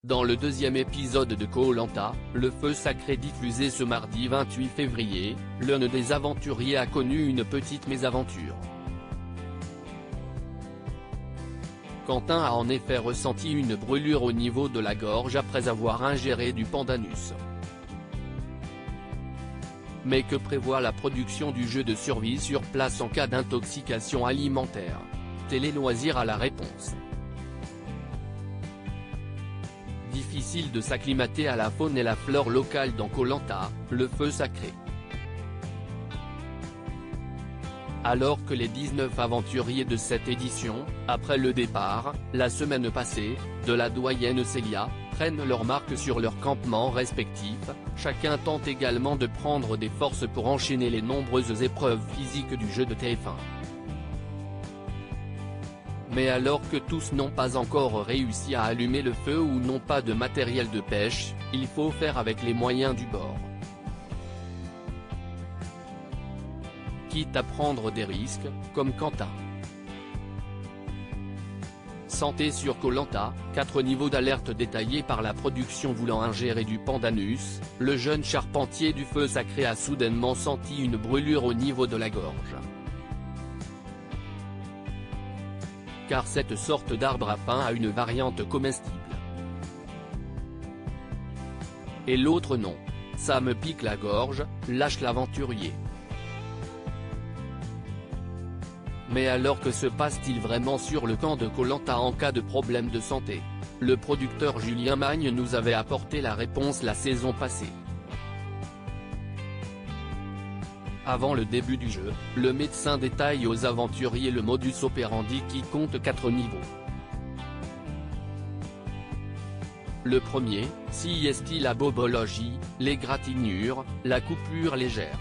Dans le deuxième épisode de Koh-Lanta, le feu sacré diffusé ce mardi 28 février, l'un des aventuriers a connu une petite mésaventure. Quentin a en effet ressenti une brûlure au niveau de la gorge après avoir ingéré du pandanus. Mais que prévoit la production du jeu de survie sur place en cas d'intoxication alimentaire? Télé Loisirs a la réponse. Difficile de s'acclimater à la faune et la flore locale dans Koh-Lanta, le feu sacré. Alors que les 19 aventuriers de cette édition, après le départ, la semaine passée, de la doyenne Célia, prennent leur marque sur leurs campements respectifs, chacun tente également de prendre des forces pour enchaîner les nombreuses épreuves physiques du jeu de TF1. Mais alors que tous n'ont pas encore réussi à allumer le feu ou n'ont pas de matériel de pêche, il faut faire avec les moyens du bord. Quitte à prendre des risques, comme Quentin. Santé sur Koh-Lanta, 4 niveaux d'alerte détaillés par la production voulant ingérer du pandanus, le jeune charpentier du feu sacré a soudainement senti une brûlure au niveau de la gorge. Car cette sorte d'arbre à pain a une variante comestible. Et l'autre non. Ça me pique la gorge, lâche l'aventurier. Mais alors que se passe-t-il vraiment sur le camp de Koh-Lanta en cas de problème de santé? Le producteur Julien Magne nous avait apporté la réponse la saison passée. Avant le début du jeu, le médecin détaille aux aventuriers le modus operandi qui compte 4 niveaux. Le premier, si est la bobologie, l'égratignure, la coupure légère.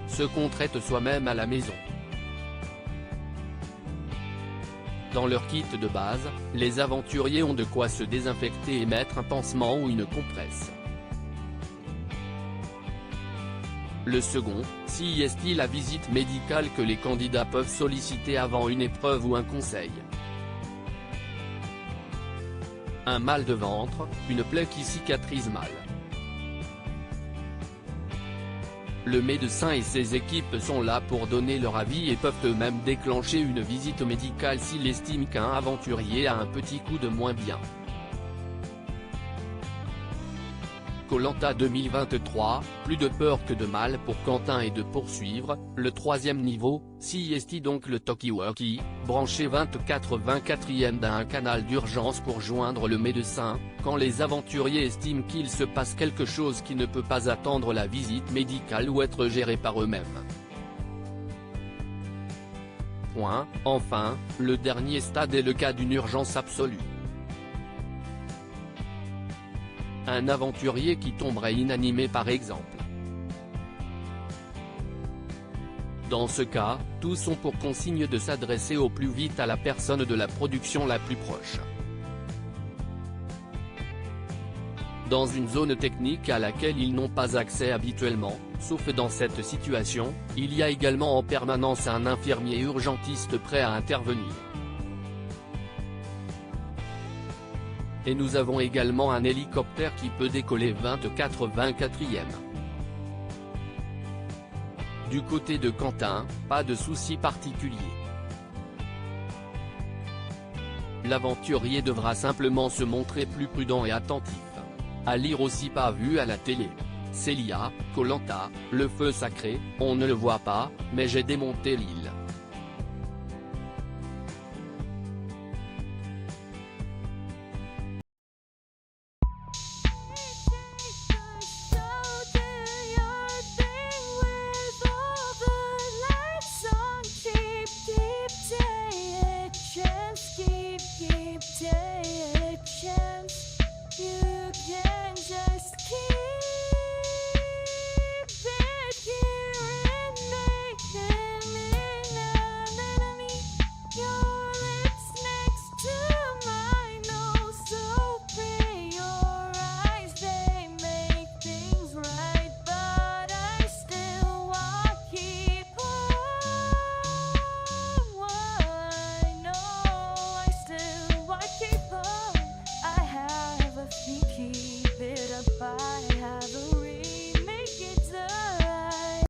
Ce qu'on traite soi-même à la maison. Dans leur kit de base, les aventuriers ont de quoi se désinfecter et mettre un pansement ou une compresse. Le second, si est la visite médicale que les candidats peuvent solliciter avant une épreuve ou un conseil. Un mal de ventre, une plaie qui cicatrise mal. Le médecin et ses équipes sont là pour donner leur avis et peuvent eux-mêmes déclencher une visite médicale s'ils estiment qu'un aventurier a un petit coup de moins bien. Koh-Lanta 2023, plus de peur que de mal pour Quentin et de poursuivre. Le troisième niveau, si est donc le talkie-walkie, branché 24/24e d'un canal d'urgence pour joindre le médecin, quand les aventuriers estiment qu'il se passe quelque chose qui ne peut pas attendre la visite médicale ou être géré par eux-mêmes. Enfin, le dernier stade est le cas d'une urgence absolue. Un aventurier qui tomberait inanimé par exemple. Dans ce cas, tous ont pour consigne de s'adresser au plus vite à la personne de la production la plus proche. Dans une zone technique à laquelle ils n'ont pas accès habituellement, sauf dans cette situation, il y a également en permanence un infirmier urgentiste prêt à intervenir. Et nous avons également un hélicoptère qui peut décoller 24/24e. Du côté de Quentin, pas de souci particulier. L'aventurier devra simplement se montrer plus prudent et attentif. À lire aussi pas vu à la télé. Célia, Koh-Lanta, le feu sacré, on ne le voit pas, mais j'ai démonté l'île. Bye.